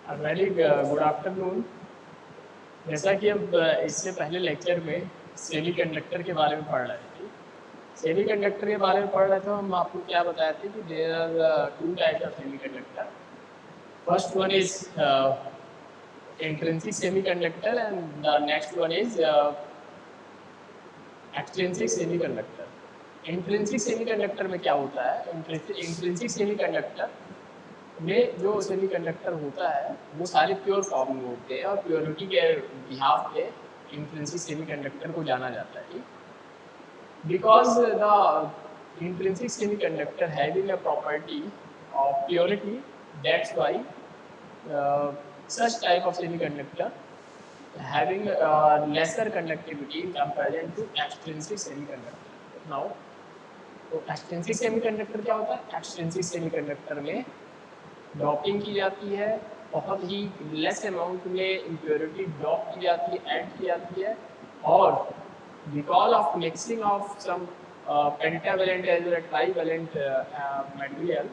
Very good afternoon. जैसा कि हम इससे पहले लेक्चर में सेमीकंडक्टर के बारे में पढ़ रहे थे। सेमीकंडक्टर के बारे में पढ़ रहे थे, हम आपको क्या बताए थे कि there are two types of semiconductor. First one is intrinsic semiconductor and the next one is extrinsic semiconductor. Intrinsic semiconductor में क्या होता है? इंट्रिंसिक सेमीकंडक्टर में जो सेमीकंडक्टर होता है वो सारे प्योर फॉर्म में होते हैं और प्योरिटी के बिहाफ पे इंट्रिंसिक सेमीकंडक्टर को जाना जाता है। Because the intrinsic semiconductor having a property of purity, that's why such type of semiconductor having lesser conductivity in comparison to extrinsic semiconductor. Now, तो एक्सट्रिंसिक सेमीकंडक्टर क्या होता है? एक्सट्रिंसिक सेमीकंडक्टर में डॉपिंग की जाती है, बहुत ही लेस अमाउंट में इम्प्योरिटी ड्रॉप की जाती है, ऐड की जाती है, और because of mixing of some pentavalent as well trivalent material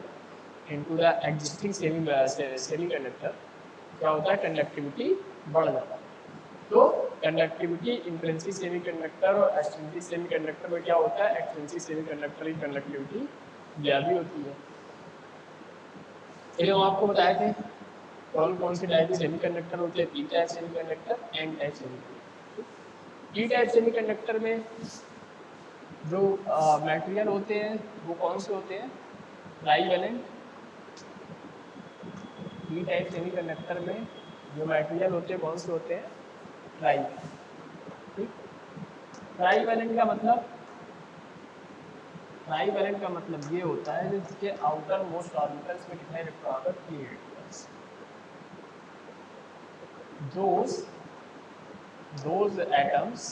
into the existing semiconductor क्या होता है? कंडक्टिविटी बढ़ जाता है। तो कंडक्टिविटी इंट्रिंसिक सेमीकंडक्टर और एक्सट्रिंसिक सेमीकंडक्टर में क्या होता है? एक्सट्रिंसिक सेमीकंडक्टर की कंडक्टिविटी ज़्यादा होती है। चलिए हम आपको बताए थे कौन कौन से टाइप के सेमीकंडक्टर होते हैं। P type semiconductor, N type semiconductor. P type semiconductor में जो मटेरियल होते हैं वो कौन से होते हैं? ट्राइवेलेंट। पी टाइप सेमीकंडक्टर में जो मटेरियल होते हैं कौन से होते हैं? ट्राइवेलेंट। ठीक, ट्राइवेलेंट का मतलब ये होता है जिसके आउटर मोस्ट ऑर्बिटल्स में कितने electron? 3 electrons. those atoms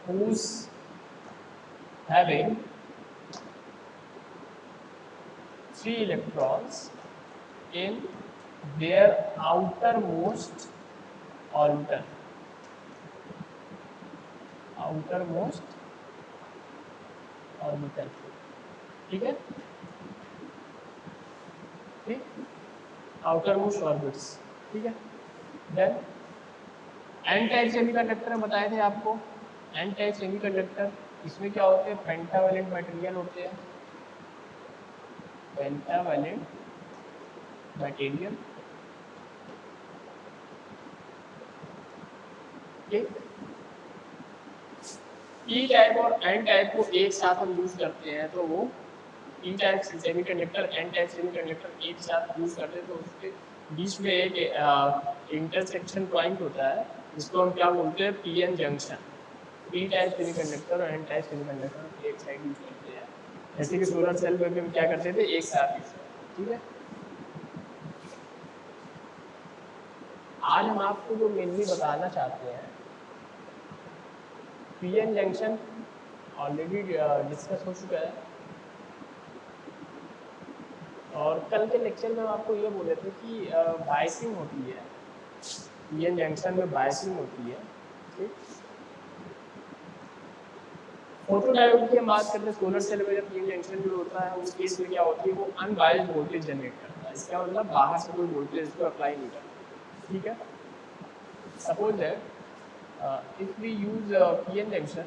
whose having 3 electrons in their outermost orbital, ठीक है? ठीक, आउटर मोस्ट ऑर्बिट्स, ठीक है। देन एन टाइप सेमीकंडक्टर बताए थे आपको। एन टाइप सेमीकंडक्टर इसमें क्या होते हैं? पेंटावेलेंट मटेरियल होते हैं। पेंटावेलेंट मटेरियल, ठीक। पी टाइप और एन टाइप को एक साथ हम यूज करते हैं तो वो P type semiconductor, N type semiconductor एक साथ यूज करते हैं तो उसके बीच में एक इंटरसेक्शन पॉइंट होता है जिसको हम क्या बोलते हैं? PN junction. P type semiconductor और एन टाइप सेमीकंडक्टर एक साइड यूज करते हैं, जैसे कि सोलर सेल में भी हम क्या करते थे? एक साथ यूज करते हैं, ठीक है। आज हम आपको जो मेनली बताना चाहते हैं, पीएन जंक्शन ऑलरेडी डिस्कस हो चुका है, और कल के लेक्चर में हम आपको ये बोले थे कि बायसिंग होती है, पीएन जंक्शन में बायसिंग होती है, ठीक। फोटोडायोड की हम बात करते हैं, सोलर सेल में जब पीएन जंक्शन जो होता है उस केस में क्या होती है? वो अनबायस्ड वोल्टेज जनरेट करता है। इसका मतलब बाहर से कोई वोल्टेज इसको अप्लाई नहीं करता, ठीक है। Suppose that if we use PN junction,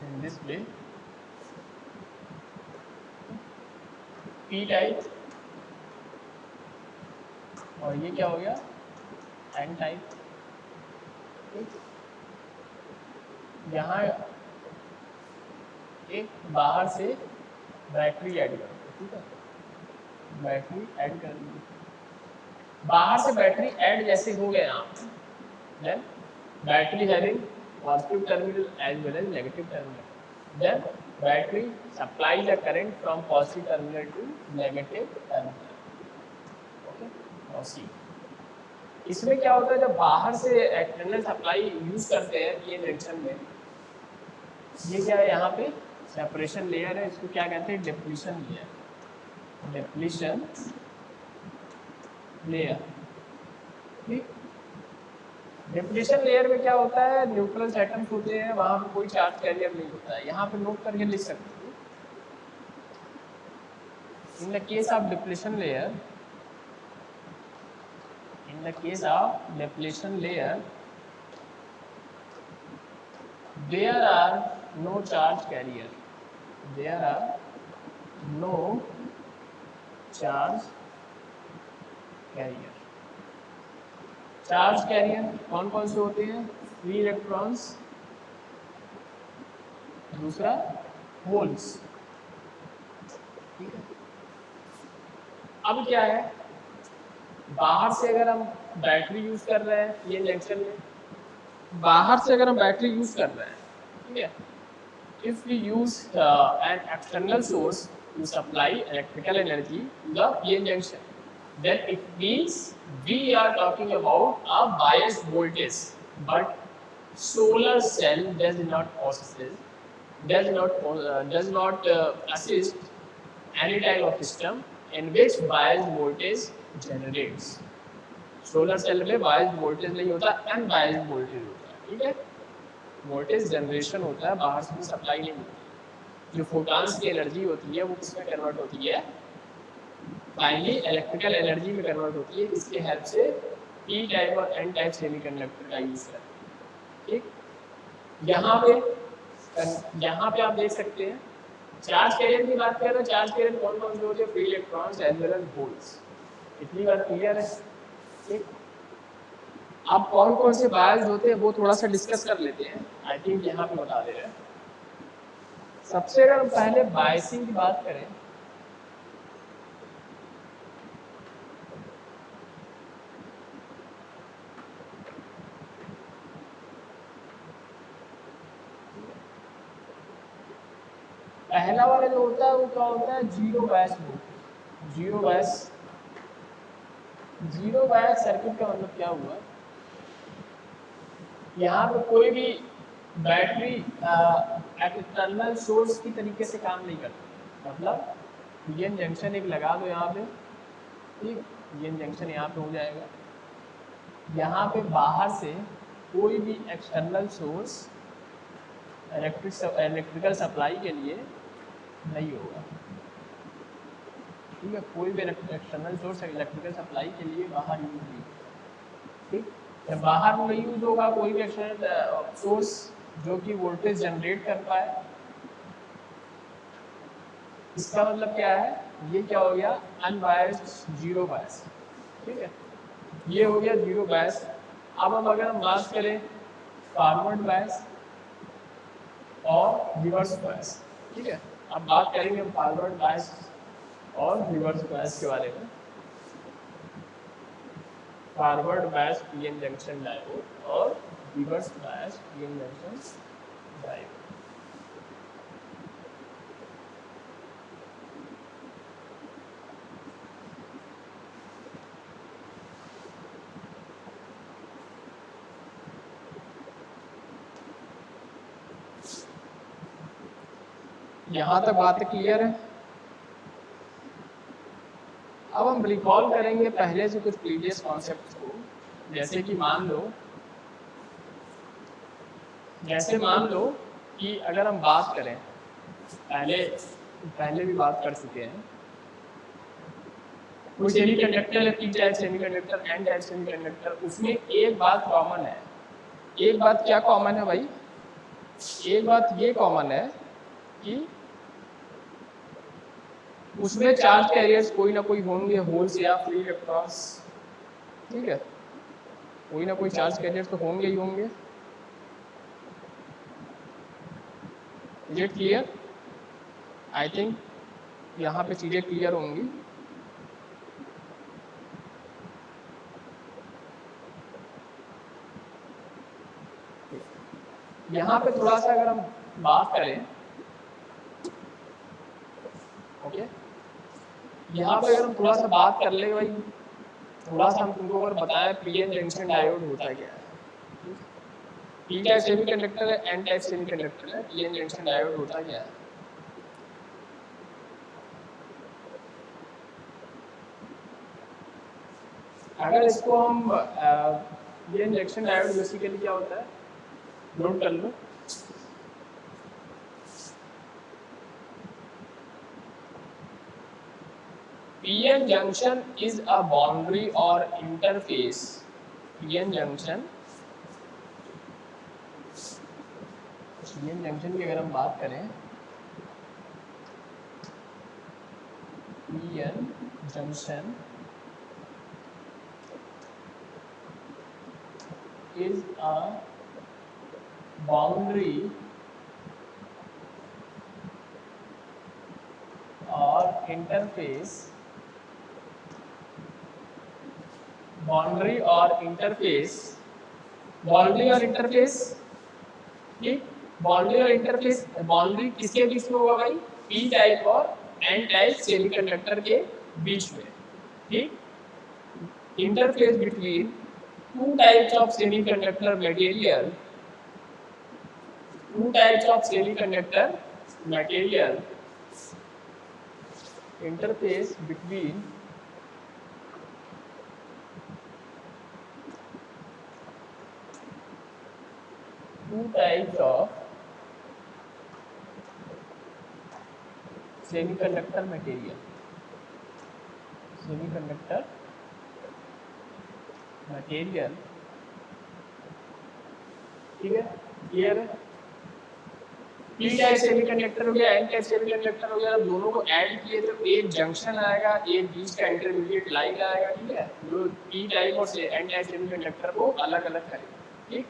in this way, P type, और ये क्या हो गया? N type. यहाँ एक बाहर से बैटरी ऐड कर दो, ठीक है। बैटरी ऐड कर दी, बाहर से बैटरी ऐड जैसे हो गए आप, then battery having positive terminal as well as negative terminal, then battery supplies a current from positive terminal to negative terminal, okay। now see, इसमें क्या होता है? जब बाहर से एक्सटर्नल सप्लाई यूज करते हैं पीएन जंक्शन में, ये क्या है? यहाँ पे सेपरेशन लेयर है, इसको क्या कहते हैं? डिप्लीशन लेयर, ठीक। डिप्लीशन लेयर में क्या होता है, न्यूट्रल एटम्स होते हैं, वहां पे कोई चार्ज कैरियर नहीं होता है। यहाँ पे नोट करके लिख सकते हो, in the case of depletion layer, in the case of depletion layer there are no charge carrier, there are no charge carrier। Charge carrier कौन कौन से होते हैं, फ्री इलेक्ट्रॉन्स, दूसरा होल्स, ठीक है। अब क्या है, बाहर से अगर हम बैटरी यूज कर रहे हैं, ये जंक्शन में बाहर से अगर हम बैटरी यूज कर रहे हैं, ठीक है, if we use an external source to supply electrical energy to the PN junction, then it means we are talking about a biased voltage, but solar cell does not assist any type of system in which biased voltage generates। Solar cell में biased voltage नहीं होता, unbiased voltage होता है, ठीक है। Voltage generation होता है, बाहर से सप्लाई नहीं होती। जो फोटॉन्स की एनर्जी होती है वो किसमें कन्वर्ट होती है, फाइनली इलेक्ट्रिकल एनर्जी में कन्वर्ट होती है। इसके हेल्प से पी टाइप और एन टाइप सेमीकंडक्टर का यूज करते हैं, ठीक। यहाँ पे आप देख सकते हैं चार्ज कैरियर की बात कर रहे हैं। चार्ज कैरियर कौन कौन से होते हैं, free electrons as well as holes. इतनी बात क्लियर है, ठीक। अब कौन कौन से बायस्ड होते हैं वो थोड़ा सा डिस्कस कर लेते हैं। आई थिंक यहाँ पे बता दे रहे हैं। सबसे अगर हम पहले बायसिंग की बात करें, पहला वाला जो होता है वो क्या होता है, zero bias voltage. Zero bias circuit का मतलब क्या हुआ, यहाँ पे कोई भी बैटरी एक्सटर्नल सोर्स की तरीके से काम नहीं करती। मतलब पीएन जंक्शन एक लगा दो यहाँ पे, ठीक, पीएन जंक्शन यहाँ पे हो जाएगा। यहाँ पे बाहर से कोई भी एक्सटर्नल सोर्स इलेक्ट्रिकल सप्लाई के लिए नहीं होगा, ठीक है। कोई भी एक्सटर्नल सोर्स इलेक्ट्रिकल सप्लाई के लिए बाहर यूज नहीं होगा, ठीक। जब बाहर नहीं यूज होगा कोई भी एक्सटर्नल सोर्स जो कि वोल्टेज जनरेट कर पाए, इसका मतलब क्या है, ये क्या हो गया, अनबायस्ड जीरो बायस, ठीक है। ये हो गया जीरो बायस। अब हम अगर हम बात करें फॉरवर्ड बायस और रिवर्स बायस, ठीक है। अब बात करेंगे हम फॉरवर्ड बायस और रिवर्स बायस के बारे में। Forward bias PN junction diode और reverse bias PN junction diode. यहाँ तक बातें क्लियर है। अब हम रिकॉल करेंगे पहले से कुछ प्रीवियस कॉन्सेप्ट्स को। जैसे कि मान लो कि अगर हम बात करें, पहले भी बात कर चुके हैं, कोई सेमीकंडक्टर है, P type semiconductor, N type semiconductor, उसमें एक बात कॉमन है। एक बात क्या कॉमन है भाई, एक बात ये कॉमन है कि उसमें चार्ज कैरियर्स कोई ना कोई होंगे, होल्स या फ्री इलेक्ट्रॉन्स, ठीक है। कोई ना कोई चार्ज कैरियर्स तो होंगे ही होंगे। Is it clear? I think यहाँ पे चीजें क्लियर होंगी। यहाँ पे थोड़ा सा अगर हम बात करें, ओके, यहाँ पे अगर हम थोड़ा सा बात कर ले भाई, थोड़ा सा हम तुमको अगर बताएं पीएन जंक्शन डायोड होता क्या है। पी टाइप सेमीकंडक्टर है, एन टाइप सेमीकंडक्टर है, पीएन जंक्शन डायोड होता क्या है। अगर इसको हम ये जंक्शन डायोड बेसिकली क्या होता है, नोट कर लो। PN junction is a boundary और interface. PN junction, PN junction की अगर हम बात करें, PN junction is a boundary or interface, boundary और इंटरफेस, बाउंड्री और इंटरफेस, ठीक, बाउंड्री और इंटरफेस, बाउंड्री किसके बीच में होगा भाई, पी टाइप और एन टाइप सेमीकंडक्टर के बीच में, ठीक, interface between two types of semiconductor material, two types of semiconductor material, interface between two types of semiconductor material, semiconductor material, ठीक है, क्लियर है। पी टाइप सेमीकंडक्टर हो गया, एन टाइप सेमीकंडक्टर हो गया, दोनों को ऐड किए तो एक जंक्शन आएगा, एक बीच का इंटरमीडिएट लाइन आएगा, ठीक है, जो पी टाइप और एन टाइप सेमीकंडक्टर को अलग अलग करेगा, ठीक।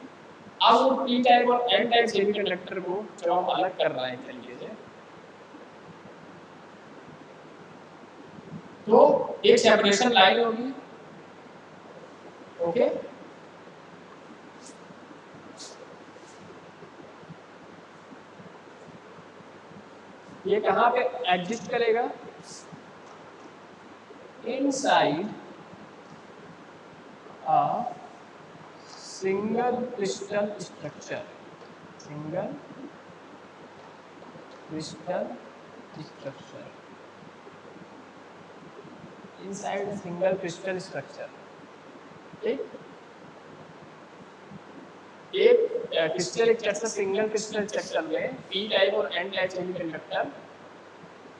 अब वो पी टाइप और एन टाइप सेमीकंडक्टर को जब हम अलग कर रहे हैं इस तरीके से, तो एक सेपरेशन लाइन होगी, ओके, ये कहाँ पे एग्जिस्ट करेगा, inside a single crystal structure, single crystal structure, inside a single crystal structure, ठीक, एक crystal structure, single crystal structure में पी टाइप और एन टाइप सेमीकंडक्टर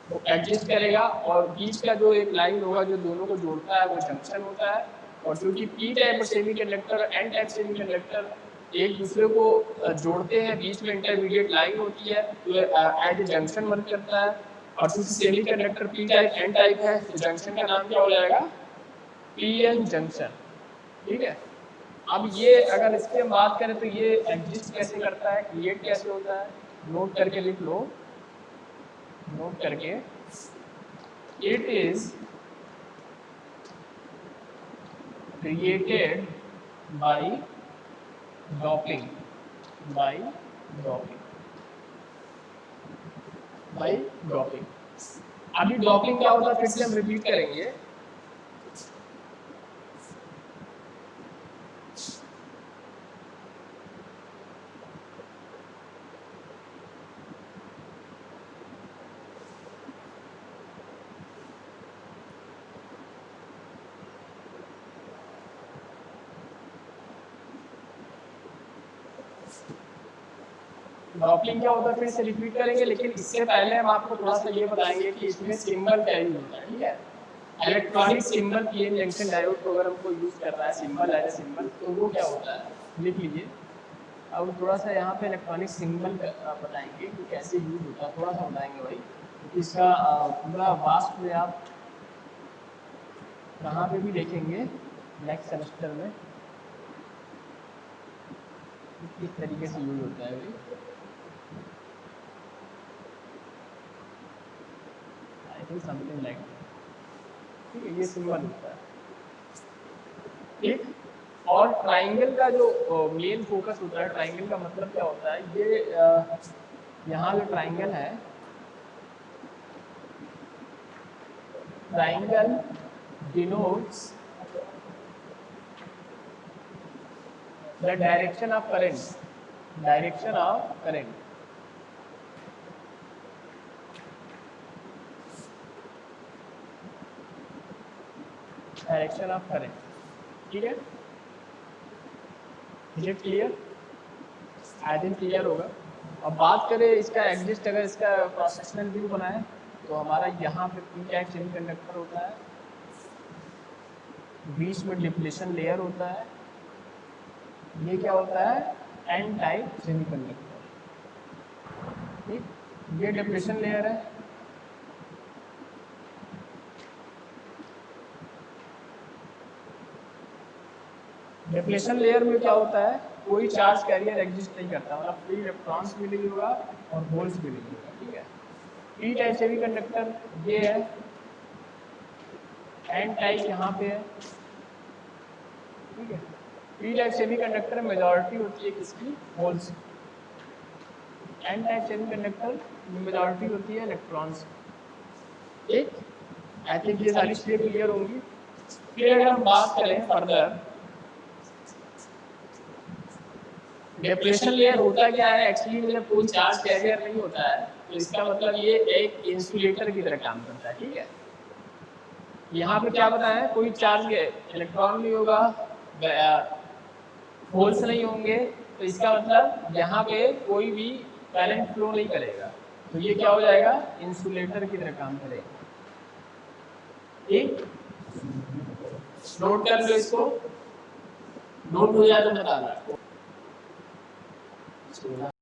वो एडजस्ट करेगा, और बीच का जो एक लाइन होगा जो दोनों को जोड़ता है वो जंक्शन होता है, और क्योंकि पी टाइप सेमीकंडक्टर और एन टाइप सेमीकंडक्टर एक दूसरे को जोड़ते हैं, बीच में इंटरमीडिएट लाइन होती है, तो एज ए जंक्शन वर्क करता है, और क्योंकि semiconductor P type N type है तो जंक्शन का नाम क्या हो जाएगा, पीएन जंक्शन, ठीक है। अब ये अगर इसकी हम बात करें तो ये एग्जिस्ट कैसे करता है, क्रिएट कैसे होता है, नोट करके लिख लो, नोट करके, it is created by doping, by doping, by doping। अभी डॉपिंग क्या होता है फिर से हम रिपीट करेंगे, डॉपलिंग क्या होता है फिर से रिपीट करेंगे, लेकिन इससे पहले हम आपको थोड़ा सा ये बताएंगे कि इसमें सिंबल क्या यूज होता है, ठीक है। Electronic symbol PN junction diode को अगर हमको यूज करना है, सिंबल एज ए सिंबल, तो वो क्या होता है, लिख लीजिए। अब थोड़ा सा यहाँ पे इलेक्ट्रॉनिक सिंबल बताएंगे कि कैसे यूज होता है, थोड़ा सा बताएंगे भाई, क्योंकि इसका पूरा वास्ट में आप कहाँ पे भी देखेंगे नेक्स्ट सेमेस्टर में किस तरीके से यूज होता है भाई। आई थिंक समथिंग लाइक, ठीक है, ये सिंबल होता है, ठीक। और ट्राइंगल का जो मेन फोकस होता है, ट्राइंगल का मतलब क्या होता है, ये यहाँ जो ट्राइंगल है, triangle denotes the direction of current, direction of current, direction of current, ठीक है। Is it clear? I think clear होगा। अब बात करें इसका एग्जिस्ट, अगर इसका क्रॉस सेक्शनल व्यू बनाए तो हमारा यहाँ पे पी टाइप सेमीकंडक्टर होता है, बीच में डिप्लेशन लेयर होता है, ये क्या होता है, एन टाइप सेमीकंडक्टर। ठीक, ये डिप्लेशन लेयर है, डिप्लेशन लेयर में क्या होता है, कोई चार्ज कैरियर एग्जिस्ट नहीं करता, मतलब फ्री इलेक्ट्रॉन्स भी नहीं होगा और होल्स भी नहीं होगा। ठीक है, पी टाइप सेमीकंडक्टर ये है, एन टाइप यहाँ पे है। ठीक है, पी टाइप सेमीकंडक्टर में मेजॉरिटी होती है किसकी, होल्स। एन टाइप सेमीकंडक्टर में मेजॉरिटी होती है इलेक्ट्रॉन्स। ठीक, आई थिंक ये सारी चीजें क्लियर होंगी। फिर अगर हम बात करें फर्दर, डिप्लेशन लेयर होता क्या है, एक्चुअली जब कोई चार्ज कैरियर नहीं होता है तो इसका मतलब ये एक इंसुलेटर की तरह काम करता है। ठीक है, यहाँ पे क्या बताया, कोई चार्ज इलेक्ट्रॉन नहीं होगा, होल्स नहीं होंगे, तो इसका मतलब यहाँ पे कोई भी करंट फ्लो नहीं करेगा, तो ये क्या हो जाएगा, इंसुलेटर की तरह काम करेगा। ठीक, नोट कर लो इसको, नोट हो जाए तो बताना।